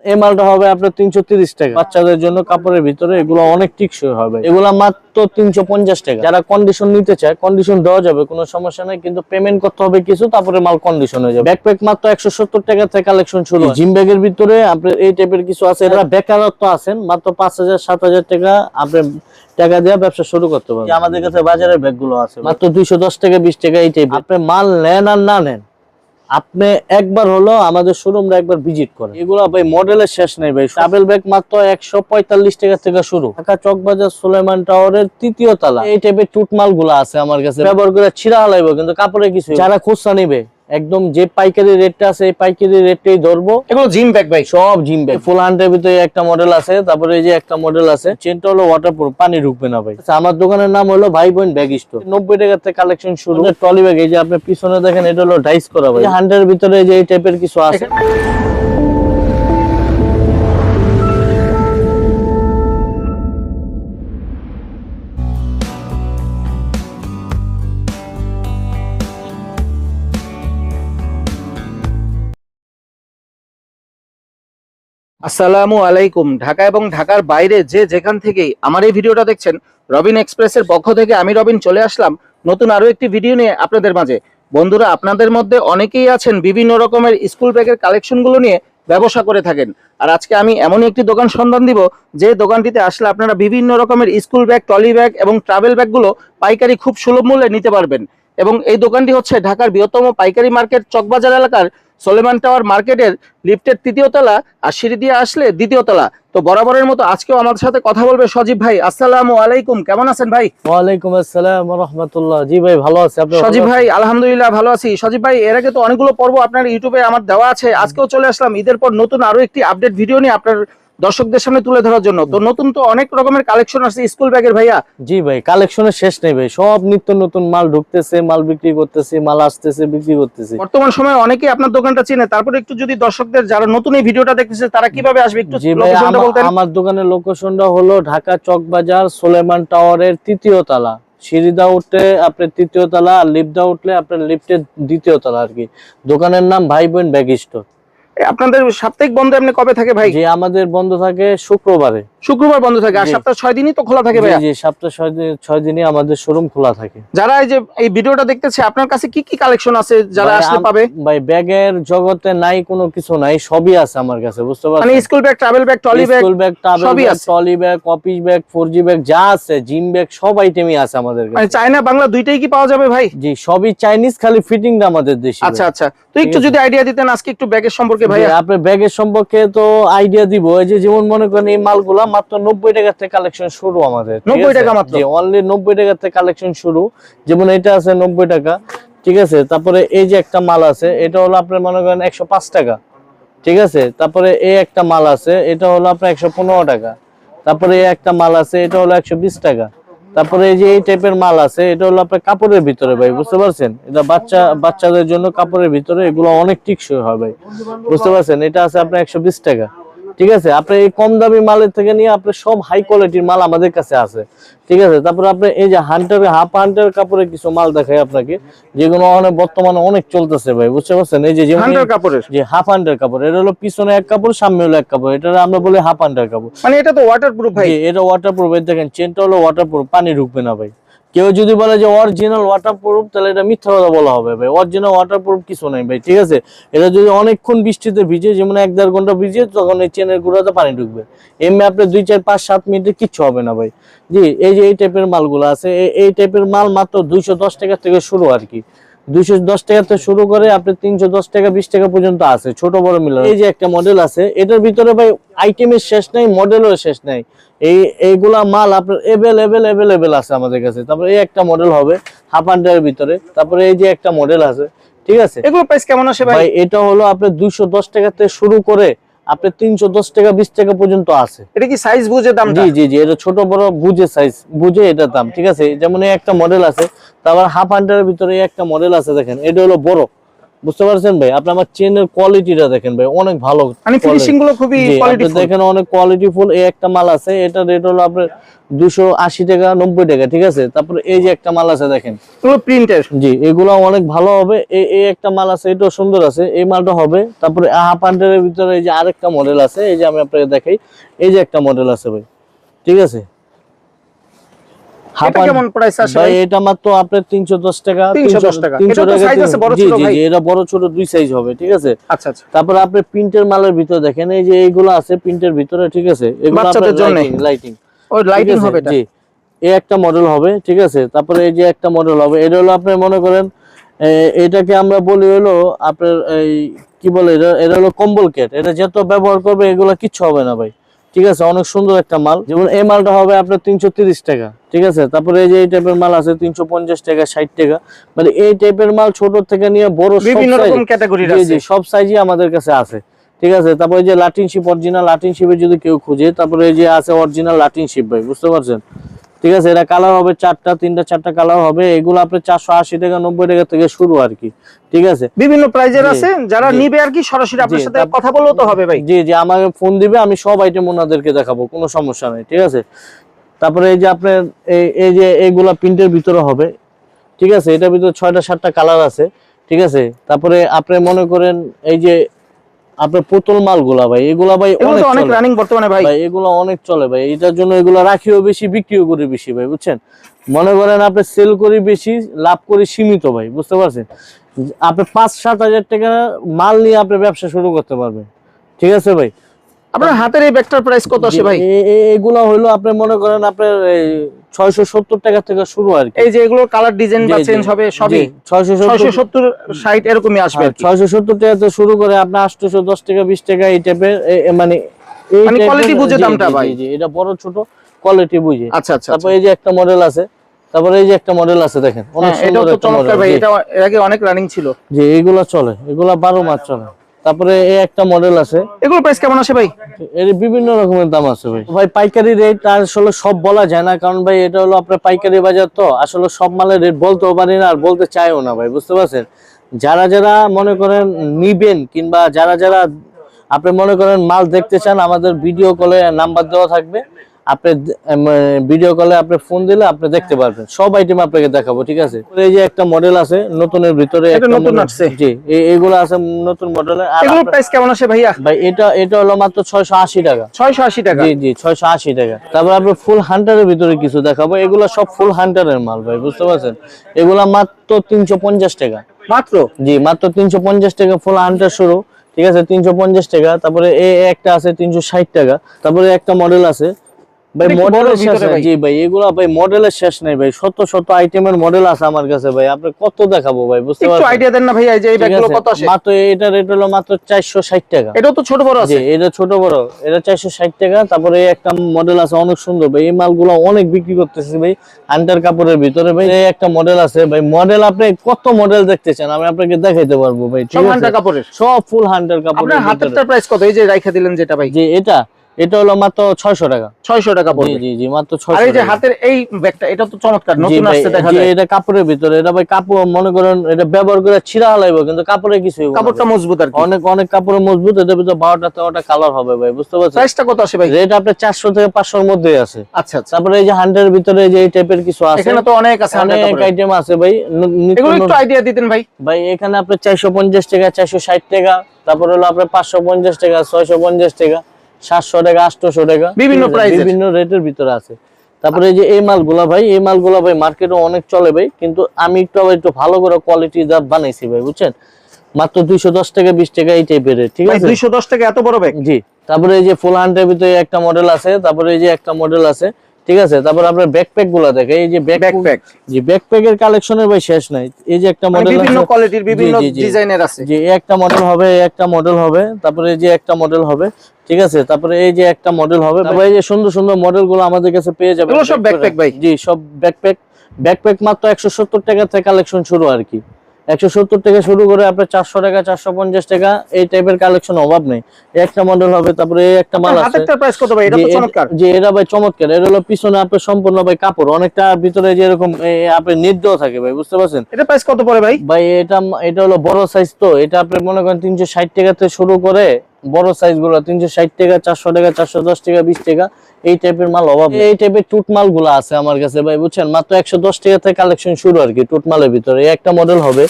এই মালটা হবে আপনার 330 টাকা। বাচ্চাদের জন্য কাপড়ের ভিতরে এগুলো অনেক টিকসই হবে। এগুলা মাত্র 350 টাকা। যারা কন্ডিশন নিতে চায় কন্ডিশন দেওয়া যাবে, কোনো সমস্যা নাই, কিন্তু পেমেন্ট করতে হবে কিছু, তারপরে মাল কন্ডিশন হয়ে যাবে। ব্যাকপ্যাক মাত্র 170 টাকা থেকে কালেকশন শুরু। জিম ব্যাগের ভিতরে আপনার এই টাইপের কিছু আছে। এরা বেকারত্ব আছেন, মাত্র 5000 7000 টাকা আপনি টাকা দিয়ে ব্যবসা শুরু করতে পারবেন। আমাদের কাছে বাজারের ব্যাগগুলো আছে মাত্র 210 টাকা 20 টাকা এই টাইপের। আপনি মাল নেন আর না নেন, আপনি একবার হলো আমাদের শোরুমটা একবার ভিজিট করেন। এগুলো ভাই মডেলের শেষ নেই ভাই। ট্রাভেল ব্যাগ মাত্র 145 টাকা থেকে শুরু। ঢাকা চকবাজার সুলেমান টাওয়ারের 3য় তলা এই টাইপের টুট মালগুলো আছে আমার কাছে। ব্যবহার করে ছিঁড়া হালাইবো, কিন্তু কাপড়ে কিছু। যারা খুচরা নিবে একদম যে পাইকারি রেটটা আছে এই পাইকারি রেটটাই ধরবো। এগুলো জিম ব্যাগ ভাই, সব জিম ব্যাগ। ফুল হ্যান্ডের ভিতরে একটা মডেল আছে, তারপরে এই যে একটা মডেল আছে, চেনটা হলো ওয়াটারপ্রুফ, পানি ঢুকবে না ভাই। আচ্ছা, আমার দোকানের নাম হলো ভাই বোন ব্যাগ স্টোর। 90 টাকা থেকে কালেকশন শুরু। ট্রলি ব্যাগ, এই যে আপনি পিছনে দেখেন এটা হলো ডাইস করা ভাই। হ্যান্ডের ভিতরে যে এই টাইপের কিছু আছে। আসসালামু আলাইকুম। ঢাকা এবং ঢাকার বাইরে যে যেখান থেকেই আমার এই ভিডিওটা দেখছেন, রবিন এক্সপ্রেসের পক্ষ থেকে আমি রবিন চলে আসলাম নতুন আরো একটি ভিডিও নিয়ে আপনাদের মাঝে। বন্ধুরা, আপনাদের মধ্যে অনেকেই আছেন বিভিন্ন রকমের স্কুল ব্যাগের কালেকশনগুলো নিয়ে ব্যবসা করে থাকেন। আর আজকে আমি এমনই একটি দোকান সন্ধান দিব যে দোকানটিতে আসলে আপনারা বিভিন্ন রকমের স্কুল ব্যাগ, ট্রলি ব্যাগ এবং ট্রাভেল ব্যাগগুলো পাইকারি খুব সুলভ মূল্যে নিতে পারবেন। এবং এই দোকানটি হচ্ছে ঢাকার বৃহত্তম পাইকারি মার্কেট চকবাজার এলাকার সুলেমান টাওয়ার মার্কেটের লিফটের 3য় তলা, আর সিঁড়ি দিয়ে আসলে 2য় তলা। তো বরাবরের মতো আজকেও আমাদের সাথে কথা বলবে সজীব ভাই। আসসালামু আলাইকুম, কেমন আছেন ভাই? ওয়ালাইকুম আসসালাম ওয়া রাহমাতুল্লাহ। জি ভাই, ভালো আছি। আপনি? সজীব ভাই আলহামদুলিল্লাহ ভালো আছি। সজীব ভাই, এর আগে তো অনেকগুলো পর্ব আপনার ইউটিউবে আমার দেওয়া আছে। আজকেও চলে আসলাম ঈদের পর নতুন আরো একটি আপডেট ভিডিও নিয়ে আপনার দর্শকদের সামনে তুলে ধরার জন্য। তো নতুন তো অনেক রকমের কালেকশন আছে স্কুল ব্যাগের ভাইয়া। জি ভাই, কালেকশনের শেষ নেই ভাই। সব নিত্য নতুন মাল ঢুকতেছে, মাল বিক্রি করতেছে, মাল আসতেছে, বিক্রি করতেছে। বর্তমান সময়ে অনেকেই আপনার দোকানটা চেনে, তারপরে একটু যদি দর্শকদের যারা নতুন এই ভিডিওটা দেখতেছে তারা কিভাবে আসবে একটু লোকেশনটা বলতেন। আমার দোকানের লোকেশনটা হলো ঢাকা চকবাজার সুলেমান টাওয়ারের 3য় তলা। সিঁড়িদা উঠলে আপনার 3য় তলা, আর লিফটদা উঠলে আপনার লিফটের 2য় তলা আর কি। দোকানের নাম ভাই বোন ব্যাগ স্টোর। আপনাদের সাপ্তাহিক বন্ধ এমনি কবে থাকে ভাই? যে আমাদের বন্ধ থাকে শুক্রবারে। শুক্রবার বন্ধ থাকে। আর সপ্তাহে 6 দিনই তো খোলা থাকে ভাই? জি, সপ্তাহে 6 দিনই আমাদের শোরুম খোলা থাকে। যারা এই যে এই ভিডিওটা দেখতেছে, আপনার কাছে কি কি কালেকশন আছে যারা আসলে পাবে? ভাই ব্যাগের জগতে নাই কোনো কিছু নাই, সবই আছে আমার কাছে, বুঝতে পারছেন? মানে school bag, travel bag, trolley bag, সবই আছে। Trolley bag, office bag, 4G bag যা আছে, জিম ব্যাগ সব আইটেমই আছে আমাদের কাছে। মানে চায়না বাংলা দুইটাই কি পাওয়া যাবে ভাই? জি, সবই চাইনিজ, খালি ফিটিংটা আমাদের দেশি। আচ্ছা আচ্ছা, তো একটু যদি আইডিয়া দিতেন আজকে একটু ব্যাগের সম্পর্কে ভাই। আপনি ব্যাগের সম্পর্কে তো আইডিয়া দিব। এই যে যেমন মনে করেন এই মালগুলা মাত্র 90 টাকা থেকে কালেকশন শুরু আমাদের। 90 টাকা মাত্র? জি, অনলি 90 টাকা থেকে কালেকশন শুরু। যেমন এটা আছে 90 টাকা, ঠিক আছে। তারপরে এই যে একটা মাল আছে, এটা হলো আপনার মনে করেন 105 টাকা, ঠিক আছে। তারপরে এই একটা মাল আছে, এটা হলো আপনার 115 টাকা। তারপরে এই একটা মাল আছে, এটা হলো 120 টাকা। তারপরে এই যে এই টাইপের মাল আছে, এটা হলো আপনার কাপড়ের ভিতরে ভাই, বুঝতে পারছেন? এটা বাচ্চাদের জন্য কাপড়ের ভিতরে, এগুলো অনেক টিকসই হয় ভাই, বুঝতে পারছেন? এটা আছে আপনার 120 টাকা, ঠিক আছে। আপনি এই কম দামি মালের থেকে নিয়ে আপনি সব হাই কোয়ালিটির মাল আমাদের কাছে আছে, ঠিক আছে। তারপরে আপনি এই যে হাফ হান্টার কাপড়ের কিছু মাল দেখাই আপনাকে, যেগুলো বর্তমানে অনেক চলতেছে ভাই, বুঝতে পারছেন? এই যে কাপড়ের যে হাফ হান্টার কাপড়, এটা হলো পিছনে এক কাপড়, সামনে হলো এক কাপড়, এটা আমরা বলি হাফ হান্টার কাপড়। মানে এটা তো ওয়াটারপ্রুফ ভাই? এটা ওয়াটারপ্রুফ। দেখেন চেনটা হলো ওয়াটারপ্রুফ, পানি ঢুকবে না ভাই। কেউ যদি বলে যে অরিজিনাল ওয়াটারপ্রুফ, তাহলে এটা মিথ্যা কথা বলা হবে ভাই। অরিজিনাল ওয়াটারপ্রুফ কিছু নাই ভাই, ঠিক আছে। এটা যদি অনেকক্ষণ বৃষ্টিতে ভিজে, যেমন 1-1.5 ঘন্টা ভিজে, তখন এই চেনের গুঁড়াতে পানি ঢুকবে। এমনি আপনি 2-4-5-7 মিনিটে কিচ্ছু হবে না ভাই। জি, এই যে এই টাইপের মালগুলো আছে, এই টাইপের মাল মাত্র 210 টাকা থেকে শুরু আর কি। 210 টাকা থেকে শুরু করে আপনি 310 টাকা 20 টাকা পর্যন্ত আছে, ছোট বড় মিলে। এই যে একটা মডেল আছে, এটার ভিতরে ভাই আইটেমের শেষ নাই, মডেলের শেষ নাই। এইগুলা মাল আপনার এভেলেবেল আছে আমাদের কাছে। তারপরে এই একটা মডেল হবে হাফ হান্ডারের ভিতরে। তারপরে এই যে একটা মডেল আছে, ঠিক আছে। এগুলো প্রাইস কেমন আসে ভাই? এটা হলো আপনার 210 টাকা থেকে শুরু করে আপনি 310 টাকা 20 টাকা পর্যন্ত আছে। এটা কি সাইজ বুঝে দাম? জি, এটা ছোট বড় বুঝে সাইজ বুঝে এটা দাম, ঠিক আছে। যেমন এই একটা মডেল আছে, তারপর হাফ হান্ডারের ভিতরে একটা মডেল আছে, দেখেন এটা হলো বড়, বুঝতে পারছেন ভাই? আপনি আমার চেনের কোয়ালিটিটা দেখেন ভাই, অনেক ভালো, মানে ফিনিশিং গুলো খুবই কোয়ালিটিফুল দেখেন, অনেক কোয়ালিটিফুল। এই একটা মাল আছে, এটা রেট হলো আপনার 280 টাকা 90 টাকা, ঠিক আছে। তারপরে এই যে একটা মাল আছে দেখেন, এগুলো প্রিন্টের, জি এগুলো অনেক ভালো হবে। এই একটা মাল আছে, এটাও সুন্দর আছে, এই মালটা হবে। তারপরে হাফ আন্ডারের ভিতরে এই যে আরেকটা মডেল আছে, এই যে আমি আপনাকে দেখাই, এই যে একটা মডেল আছে ভাই, ঠিক আছে। এটা কেমন প্রাইস আছে ভাই ভাই? এটা মাত্র আপনার 310 টাকা। 310 টাকা। এটা তো সাইজ আছে বড় ছোট ভাই? জি এটা বড় ছোট দুই সাইজ হবে, ঠিক আছে। আচ্ছা আচ্ছা। তারপরে আপনি প্রিন্টের মালের ভিতরে দেখেন, এই যে এইগুলো আছে প্রিন্টের ভিতরে, ঠিক আছে। এগুলো বাচ্চাদের আপনার জন্য লাইটিং, ওই লাইটিং হবে এটা। জি এই একটা মডেল হবে, ঠিক আছে। তারপরে এই যে একটা মডেল হবে, এটা হলো আপনি মনে করেন এটাকে আমরা বলি হলো আপনার এই কি বলে, এটা হলো কম্বল কেট। এটা যত ব্যবহার করবে এগুলো কিচ্ছু হবে না ভাই, ঠিক আছে। অনেক সুন্দর একটা মাল। যেমন এই মালটা হবে আপনার 330 টাকা, ঠিক আছে। তারপরে এই যে এই টাইপের মাল আছে 350 টাকা 60 টাকা। মানে এই টাইপের মাল ছোট থেকে নিয়ে বড় বিভিন্ন রকম ক্যাটাগরির আছে। জি সব সাইজই আমাদের কাছে আছে, ঠিক আছে। তারপরে এই যে লাটিন শিপ, অরিজিনাল লাটিন শিপে যদি কেউ খুঁজে, তারপরে এই যে আছে অরিজিনাল লাটিন শিপ ভাই, বুঝতে পারছেন, ঠিক আছে। এটা কালার হবে তিনটা কালার হবে। এগুলো আপনার 480 টাকা 90 টাকা থেকে শুরু আর কি, ঠিক আছে। বিভিন্ন প্রাইজের জি, আছে, যারা জি। নিবে আর কি সরাসরি আপনার জি, সাথে কথা বললেও তো হবে ভাই। জি জি আমাকে ফোন দিবে, আমি সব আইটেম ওনাদেরকে দেখাবো, কোনো সমস্যা নেই, ঠিক আছে। তারপরে এই যে আপনার এই যে এইগুলা প্রিন্টের ভিতরে হবে, ঠিক আছে। এটার ভিতরে 6টা 7টা কালার আছে, ঠিক আছে। তারপরে আপনি মনে করেন এই যে আপনার পুতুল মালগুলা ভাই, এগুলা ভাই এগুলো তো অনেক চলে। রানিং বর্তমানে ভাই। ভাই এগুলো অনেক চলে ভাই, এটার জন্য এগুলো রাখিও বেশি, বিক্রিও করি বেশি ভাই, বুঝছেন। মনে করেন আপনি সেল করি বেশি, লাভ করি সীমিত ভাই, বুঝতে পারছেন। আপনি 5-7 হাজার টাকা মাল নিয়ে আপনি ব্যবসা শুরু করতে পারবেন, ঠিক আছে ভাই। আপনার হাতের এই ব্যাগটার প্রাইস কত আসে ভাই? এগুলো হলো আপনি মনে করেন আপনার 670 টাকা থেকে শুরু আর কি। এই যে এগুলো কালার ডিজাইন বা চেঞ্জ হবে সবই 670 60 এরকমই আসবে আর কি। 670 টাকা থেকে শুরু করে আপনার 810 টাকা 20 টাকা এই টাইপের, মানে মানে কোয়ালিটি বুঝে দামটা ভাই। জি এটা বড় ছোট কোয়ালিটি বুঝে। আচ্ছা আচ্ছা। তারপর এই যে একটা মডেল আছে, তারপরে এই যে একটা মডেল আছে দেখেন, অনেক এটা সুন্দর তো একটা চমৎকার মডেল ভাই, এটা এর আগে অনেক রানিং ছিল। জি এগুলা চলে, এগুলা 12 মাস চলে। তারপরে এই একটা মডেল আছে, এগুলো প্রাইস কেমন আসে ভাই? এর বিভিন্ন রকমের দাম আছে ভাই। ভাই পাইকারি রেট আসলে সব বলা যায় না, কারণ ভাই এটা হলো আপনার পাইকারি বাজার, তো আসলে সব মালের রেট বলতেও পারি না আর বলতে চাইও না ভাই, বুঝতে পারছেন। যারা যারা মনে করেন নিবেন, কিংবা যারা যারা আপনি মনে করেন মাল দেখতে চান, আমাদের ভিডিও কলে নাম্বার দেওয়া থাকবে, আপনি ভিডিও কলে আপনি ফোন দিলে আপনি দেখতে পারবেন, সব আইটেম আপনাকে দেখাবো, ঠিক আছে। এই যে একটা মডেল আছে নতুনের ভিতরে, এটা নতুন আসছে। জি এইগুলো আছে নতুন মডেলের। আর এগুলোর প্রাইস কেমন আসে ভাইয়া? ভাই এটা হলো মাত্র 680 টাকা। 680 টাকা। জি জি 680 টাকা। তারপর আপনি ফুল হান্টারের ভিতরে কিছু দেখাবো, এগুলো সব ফুল হান্টারের মাল ভাই, বুঝতে পারছেন। এগুলা মাত্র 350 টাকা মাত্র। জি মাত্র 350 টাকা ফুল হান্টার শুরু, ঠিক আছে, 350 টাকা। তারপরে একটা আছে 360 টাকা। তারপরে একটা মডেল আছে ভাই, মডেলের শেষ নাই। জি ভাই এগুলা ভাই মডেলের শেষ নাই ভাই, শত শত আইটেমের মডেল আছে আমার কাছে ভাই, আপনি কত দেখাবো ভাই, বুঝতে পারছেন। একটু আইডিয়া দেন না ভাই, এই যে এই ব্যাগগুলো কত আসে? মাত্র এটা রেট হলো মাত্র 460 টাকা। এটাও তো ছোট বড় আছে। জি এটা ছোট বড়, এটা 460 টাকা। তারপরে একটা মডেল আছে অনেক সুন্দর ভাই, এই মালগুলো অনেক বিক্রি করতেছি ভাই আন্ডার কাপড়ের ভিতরে ভাই। এই একটা মডেল আছে ভাই, মডেল আপনি কত মডেল দেখতে চান আমি আপনাকে দেখাইতে পারবো ভাই, ঠিক সব আছে। হান্টার কাপড়ের, সব ফুল হান্টার কাপড়ের। আপনার হাতেরটার প্রাইস কত? এই যে রাইখা দিলেন যেটা ভাই, জি এটা হলো মাত্র 600 টাকা। 600 টাকা জি পড়বে। জি জি মাত্র 600 আর এই যে টাকা। হাতের এই ব্যাগটা, এটা তো চমৎকার, নতুন আসছে দেখা যায়। এটা কাপড়ের ভিতরে, এটা ভাই কাপড় মনে করেন এটা ব্যবহার করে ছিঁড়া হালাইবো, কিন্তু কাপড়ে কিছু হইবো না কাপড়টা ভাই। মজবুত আর কি। অনেক অনেক কাপড়ে মজবুত। এটার ভিতরে 12টা কালার হবে ভাই, বুঝতে পারছেন। প্রাইসটা কত আসে ভাই? রেট আপনার 400 থেকে 500 এর মধ্যেই আছে। আচ্ছা আচ্ছা। তারপরে এই যে হান্ড্রেডের ভিতরে যে এই টাইপের কিছু আছে, এখানে তো অনেক আছে, অনেক আইটেম আছে ভাই। এগুলো একটু আইডিয়া দিতেন ভাই। ভাই এখানে আপনার 450 টাকা 460 টাকা, তারপরে হলো আপনার 550 টাকা 650 টাকা 700 টাকা 800 টাকা, বিভিন্ন প্রাইসের, বিভিন্ন রেটের ভিতরে আছে। তারপরে এই যে এই মালগুলা ভাই মার্কেটে অনেক চলে ভাই, কিন্তু আমি একটু ভালো করে কোয়ালিটি দা বানাইছি ভাই, বুঝছেন। মাত্র 210 টাকা 20 টাকা এই টাইপের রেট, ঠিক আছে। 210 টাকা এত বড় ব্যাগ? জি। তারপরে এই যে ফুল হান্ডের ভিতরে একটা মডেল আছে, তারপরে এই যে একটা মডেল আছে, ঠিক আছে। তারপর আপনার ব্যাকপ্যাক গুলা দেখে, এই যে ব্যাকপ্যাক, জি ব্যাকপ্যাকের কালেকশনের ভাই শেষ নাই। এই যে একটা মডেল বিভিন্ন কোয়ালিটির বিভিন্ন ডিজাইনের আছে। জি একটা মডেল হবে, একটা মডেল হবে, তারপরে এই যে একটা মডেল হবে, ঠিক আছে। তারপরে এই যে একটা মডেল হবে। তারপরে এই যে সুন্দর সুন্দর মডেলগুলো আমাদের কাছে পেয়ে যাবেন। এগুলো সব ব্যাকপ্যাক ভাই? জি সব ব্যাকপ্যাক মাত্র 170 টাকা থেকে কালেকশন শুরু আর কি, 170 থেকে শুরু করে আপনার 400 টাকা 450 টাকা এই টাইপের কালেকশন অভাব নেই। একটা মডেল হবে, তারপরে এই একটা মাল আছে। হাতেরটার প্রাইস কত ভাই? এটা তো চমৎকার। যে এটা ভাই চমৎকার, এটা হলো পিছনে আপনার সম্পূর্ণ ভাই কাপড়, অনেকটা ভিতরে যে এরকম আপনি নেট দেওয়া থাকে ভাই, বুঝতে পারছেন? এটা প্রাইস কত পড়ে ভাই? ভাই এটা হলো বড় সাইজ, তো এটা আপনি মনে করেন 360 টাকা থেকে শুরু করে বড় সাইজ গুলো 360 টাকা 400 টাকা 410 টাকা 20 টাকা এই টাইপের মাল অভাব নেই। এই টাইপের টুট মাল গুলো আছে আমার কাছে ভাই, বুঝছেন? মাত্র 110 টাকা থেকে কালেকশন শুরু আর কি টুট মালের ভিতরে। এই একটা মডেল হবে,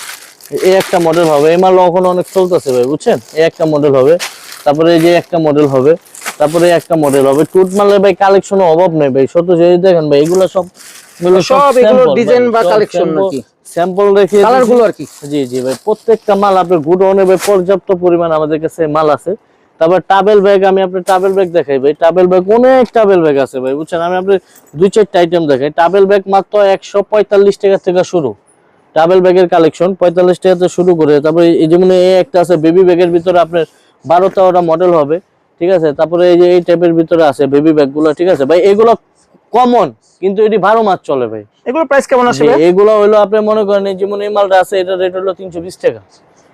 এই একটা মডেল হবে, এই মাল এখন অনেক চলতেছে ভাই, বুঝছেন? এই একটা মডেল হবে, তারপরে এই যে একটা মডেল হবে, তারপরে একটা মডেল হবে। টুট মালের ভাই কালেকশনের অভাব নেই ভাই, সত্য যদি দেখেন ভাই এগুলো সব এগুলো ডিজাইন বা কালেকশন নাকি স্যাম্পল রেখে কালারগুলো আর কি? জি জি ভাই, প্রত্যেকটা মাল আপনার গুডাউনে ভাই পর্যাপ্ত পরিমাণ আমাদের কাছে মাল আছে। তারপর টাবেল ব্যাগ, আমি আপনার টাবেল ব্যাগ দেখাই ভাই। টাবেল ব্যাগ অনেক টাবেল ব্যাগ আছে ভাই, বুঝছেন? আমি আপনার 2-4টা আইটেম দেখাই। টাবেল ব্যাগ মাত্র 145 টাকা থেকে শুরু, টাবেল ব্যাগের কালেকশন 45 টাকা থেকে শুরু করে। তারপরে এই যেমন এই একটা আছে বেবি ব্যাগের ভিতরে আপনার 12-13টা মডেল হবে, ঠিক আছে? তারপরে এই যে এই টাইপের ভিতরে আছে বেবি ব্যাগ গুলো, ঠিক আছে ভাই? এগুলো কমন, কিন্তু এটি 12 মাস চলে ভাই। এগুলো প্রাইস কেমন আসবে? এগুলো হলো আপনি মনে করেন যেমন এই মালটা আছে, এটা রেট হলো 320 টাকা,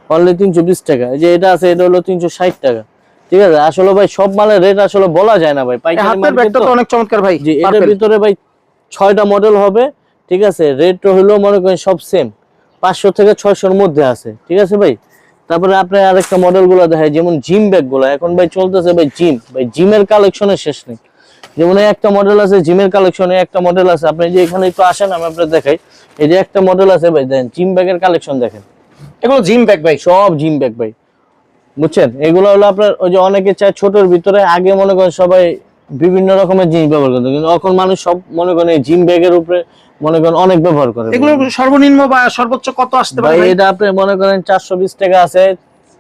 অনলি 320 টাকা। এই যে এটা আছে, এটা হলো 360 টাকা, ঠিক আছে? আসলে ভাই সব মালের রেট আসলে বলা যায় না ভাই, পাইকারি হাতের ব্যাগটা তো অনেক চমৎকার ভাই। জি, এটার ভিতরে ভাই 6টা মডেল হবে, ঠিক আছে? রেট হলো মনে করেন সব সেম 500 থেকে 600 মধ্যে আছে, ঠিক আছে ভাই? তারপরে আপনি আরেকটা মডেল গুলো দেখায়, যেমন জিম ব্যাগ গুলো এখন ভাই চলতেছে ভাই, জিমের কালেকশনের শেষ নেই। যেমন একটা মডেল আছে জিমের কালেকশনে, একটা মডেল আছে আপনি যে এখানে একটু আসেন আমি আপনাদের দেখাই। এই যে একটা মডেল আছে ভাই, দেন জিম ব্যাগের কালেকশন দেখেন, এগুলো জিম ব্যাগ ভাই, সব জিম ব্যাগ ভাই, বুঝছেন? এগুলো হলো আপনার ওই যে অনেকে চায় ছোটর ভিতরে, আগে মনে করেন সবাই বিভিন্ন রকমের জিনিস ব্যবহার করতো, কিন্তু এখন মানুষ সব মনে করেন এই জিম ব্যাগের উপরে মনে করেন অনেক ব্যবহার করে। এগুলো সর্বনিম্ন বা সর্বোচ্চ কত আসতে পারে ভাই? এটা আপনি মনে করেন 420 টাকা আছে,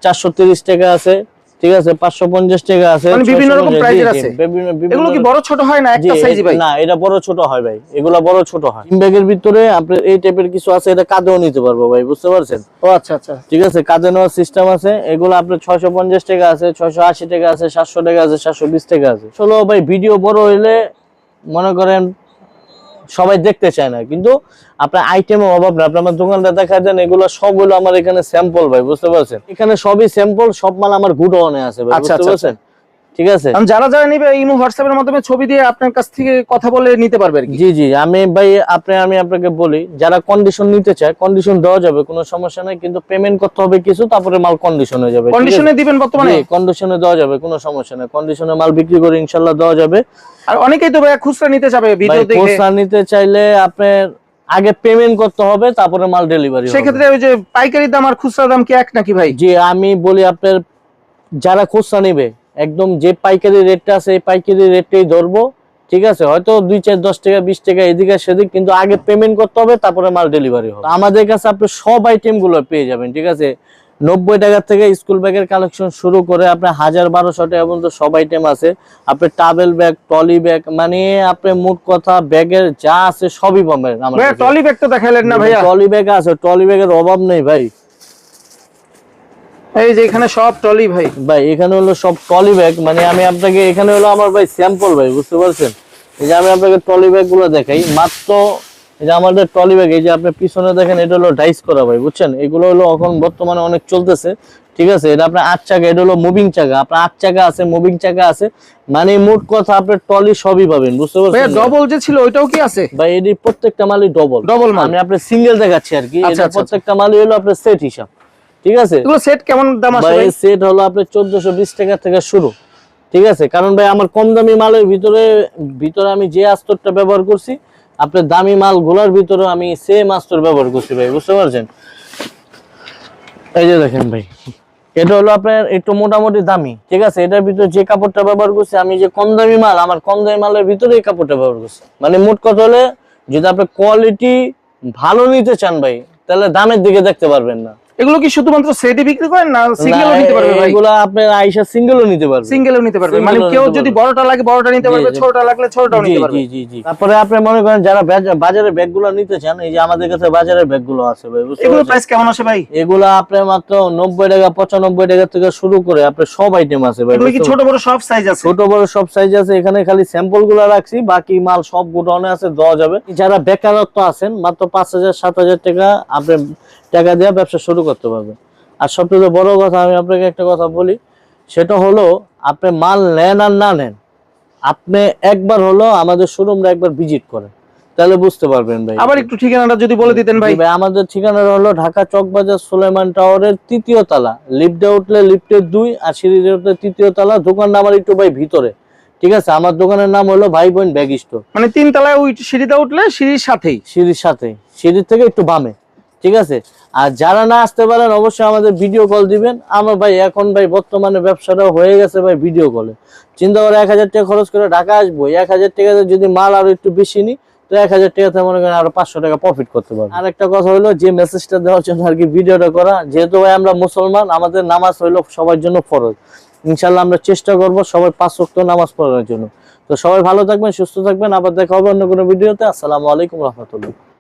430 টাকা আছে, ঠিক আছে? 550 টাকা আছে, মানে বিভিন্ন রকম প্রাইসের আছে। এগুলো কি বড় ছোট হয় না একটা সাইজই ভাই? না, এটা বড় ছোট হয় ভাই, এগুলা বড় ছোট হয়। জিম ব্যাগের ভিতরে আপনার এই টাইপের কিছু আছে, এটা কাঁধেও নিতে পারবো ভাই, বুঝতে পারছেন? ও আচ্ছা আচ্ছা, ঠিক আছে, কাঁধে নেওয়ার সিস্টেম আছে। এগুলো আপনার 650 টাকা আছে, 680 টাকা আছে, 700 টাকা আছে, 720 টাকা আছে। চলো ভাই, ভিডিও বড় হইলে মনে করেন সবাই দেখতে চায় না, কিন্তু আপনার আইটেমের অভাব না। আপনি আমার দোকানটা দেখা দেন, এগুলো সবগুলো আমার এখানে স্যাম্পল ভাই, বুঝতে পারছেন? এখানে সবই স্যাম্পল, সব মাল আমার গুডাউনে আছে ভাই, বুঝতে পারছেন? ঠিক আছে, যারা যারা নিবে ইমো হোয়াটসঅ্যাপের মাধ্যমে ছবি দিয়ে আপনার কাছ থেকে কথা বলে নিতে পারবে আর কি? জি জি, আমি ভাই আমি আপনাকে বলি, যারা কন্ডিশন নিতে চায় কন্ডিশন দেওয়া যাবে, কোনো সমস্যা নাই, কিন্তু পেমেন্ট করতে হবে কিছু, তারপরে মাল কন্ডিশন হয়ে যাবে। কন্ডিশনে দিবেন বর্তমানে? কন্ডিশনে দেওয়া যাবে, কোনো সমস্যা নাই, কন্ডিশনে মাল বিক্রি করে ইনশাআল্লাহ দেওয়া যাবে। আর অনেকেই তো ভাই খুচরা নিতে যাবে, ভিডিও দেখে খুচরা নিতে চাইলে আপনার আগে পেমেন্ট করতে হবে, তারপরে মাল ডেলিভারি হবে। সেই ক্ষেত্রে ওই যে পাইকারি দাম আর খুচরা দাম কি এক নাকি ভাই? জি, আমি বলি আপনার যারা খুচরা নেবে একদম যে পাইকারি রেটটা আছে এই পাইকারি রেটটাই ধরবো, ঠিক আছে? হয়তো 2-4-10 টাকা 20 টাকা এদিকে সেদিক, কিন্তু আগে পেমেন্ট করতে হবে, তারপরে মাল ডেলিভারি হবে। আমাদের কাছে আপনি সব আইটেম গুলো পেয়ে যাবেন, ঠিক আছে? 90 টাকা থেকে স্কুল ব্যাগের কালেকশন শুরু করে আপনার 1000-1200 টাকা পর্যন্ত সব আইটেম আছে। আপনার টাবেল ব্যাগ, ট্রলি ব্যাগ, মানে আপনি মোট কথা ব্যাগের যা আছে সবই পাবেন আমার কাছে। ট্রলি ব্যাগ তো দেখাইলেন না ভাইয়া? ট্রলি ব্যাগ আছে, ট্রলি ব্যাগের অভাব নেই ভাই। এই যে এখানে সব ট্রলি ভাই, এখানে হলো সব ট্রলি ব্যাগ, মানে আমি আপনাকে এখানে হলো আমার ভাই স্যাম্পল ভাই, বুঝতে পারছেন? এই যে আমি আপনাকে ট্রলি ব্যাগ গুলো দেখাই, মাত্র এই যে আমাদের ট্রলি ব্যাগ, এই যে আপনি পিছনে দেখেন, এটা হলো ডাইস করা ভাই, বুঝছেন? এগুলো হলো এখন বর্তমানে অনেক চলতেছে, ঠিক আছে? এটা আপনার 8 চাকা, এটা হলো মুভিং চাকা, আপনার 8 চাকা আছে, মুভিং চাকা আছে, মানে মোট কথা আপনার ট্রলি সবই পাবেন, বুঝতে পারছেন? ডবল যে ছিল ওইটাও কি আছে ভাই? এটি প্রত্যেকটা মালই ডবল মাল, আমি আপনার সিঙ্গেল দেখাচ্ছি আর কি। এটা প্রত্যেকটা মালই হলো আপনার সেট হিসাব, ঠিক আছে? এগুলো সেট কেমন দাম আসে ভাই? সেট হলো আপনার 1420 টাকা থেকে শুরু, ঠিক আছে? কারণ ভাই আমার কম দামি মালের ভিতরে আমি যে আস্তরটা ব্যবহার করছি, আপনার দামি মাল গুলার ভিতরে আমি সেম আস্তর ব্যবহার করছি ভাই, বুঝতে পারছেন? এই যে দেখেন ভাই, এটা হলো আপনার একটু মোটামুটি দামি, ঠিক আছে? এটার ভিতরে যে কাপড়টা ব্যবহার করছি আমি, যে কম দামি মাল, আমার কম দামি মালের ভিতরে এই কাপড়টা ব্যবহার করছি। মানে মোট কথা হলে যদি আপনি কোয়ালিটি ভালো নিতে চান ভাই, তাহলে দামের দিকে দেখতে পারবেন না। এগুলো কি শুধুমাত্র সেটই বিক্রি করেন না সিঙ্গেলও নিতে পারবে ভাই? এগুলো আপনার আয়েশা সিঙ্গেলও নিতে পারবে, সিঙ্গেলও নিতে পারবে, মানে কেউ যদি বড়টা লাগে বড়টা নিতে পারবে, ছোটটা লাগলে ছোটটাও নিতে পারবে। জি জি জি। তারপরে আপনি মনে করেন যারা বাজারে ব্যাগগুলো নিতে চান, এই যে আমাদের কাছে বাজারের ব্যাগগুলো আছে ভাই, বুঝতে এগুলো পারছেন? প্রাইস কেমন আছে ভাই? এগুলো আপনার মাত্র 90 টাকা 95 টাকা থেকে শুরু করে আপনার সব আইটেম আছে ভাই। এগুলো কি ছোট বড় সব সাইজ আছে? ছোট বড় সব সাইজ আছে, এখানে খালি স্যাম্পল গুলো রাখছি, বাকি মাল সব গোডাউনে আছে, দেওয়া যাবে। যারা বেকারত্ব আছেন, মাত্র 5000-7000 টাকা আপনি টাকা দিয়ে ব্যবসা শুরু করতে পারবেন। আর সবচেয়ে বড় কথা আমি আপনাকে একটা কথা বলি, সেটা হলো আপনি মাল নেন আর না নেন, আপনি একবার হলো আমাদের শোরুমটা একবার ভিজিট করেন, তাহলে বুঝতে পারবেন ভাই। আবার একটু ঠিকানাটা যদি বলে দিতেন ভাই। জি ভাই, আমাদের ঠিকানাটা হলো ঢাকা চকবাজার সুলাইমান টাওয়ারের 3য় তলা, লিফটে উঠলে লিফটের 2 আর সিঁড়িতে উঠলে 3য় তলা। দোকানটা আমার একটু ভাই ভিতরে, ঠিক আছে। আমার দোকানের নাম হলো ভাই বোন ব্যাগ স্টোর। মানে 3 তলায় ওই সিঁড়িতে উঠলে সিঁড়ির সাথেই, সিঁড়ির সাথে, সিঁড়ির থেকে একটু বামে, ঠিক আছে। আর যারা না আসতে পারেন অবশ্যই আমাদের ভিডিও কল দিবেন। আমার ভাই এখন ভাই বর্তমানে ব্যবসাটা হয়ে গেছে ভাই ভিডিও কলে। চিন্তা করে 1000 টাকা খরচ করে ঢাকা আসবো, 1000 টাকাতে যদি মাল আরো একটু বেশি নিই তো 1000 টাকাতে মনে করেন আরো 500 টাকা প্রফিট করতে পারবো। আর একটা কথা হলো, যে মেসেজটা দেওয়ার জন্য আর কি ভিডিওটা করা, যেহেতু ভাই আমরা মুসলমান, আমাদের নামাজ হইলো সবার জন্য ফরজ। ইনশাল্লাহ আমরা চেষ্টা করব সবাই 5 ওয়াক্ত নামাজ পড়ার জন্য। তো সবাই ভালো থাকবেন, সুস্থ থাকবেন, আবার দেখা হবে অন্য কোনো ভিডিওতে। আসসালামু আলাইকুম রহমতুল্লাহ।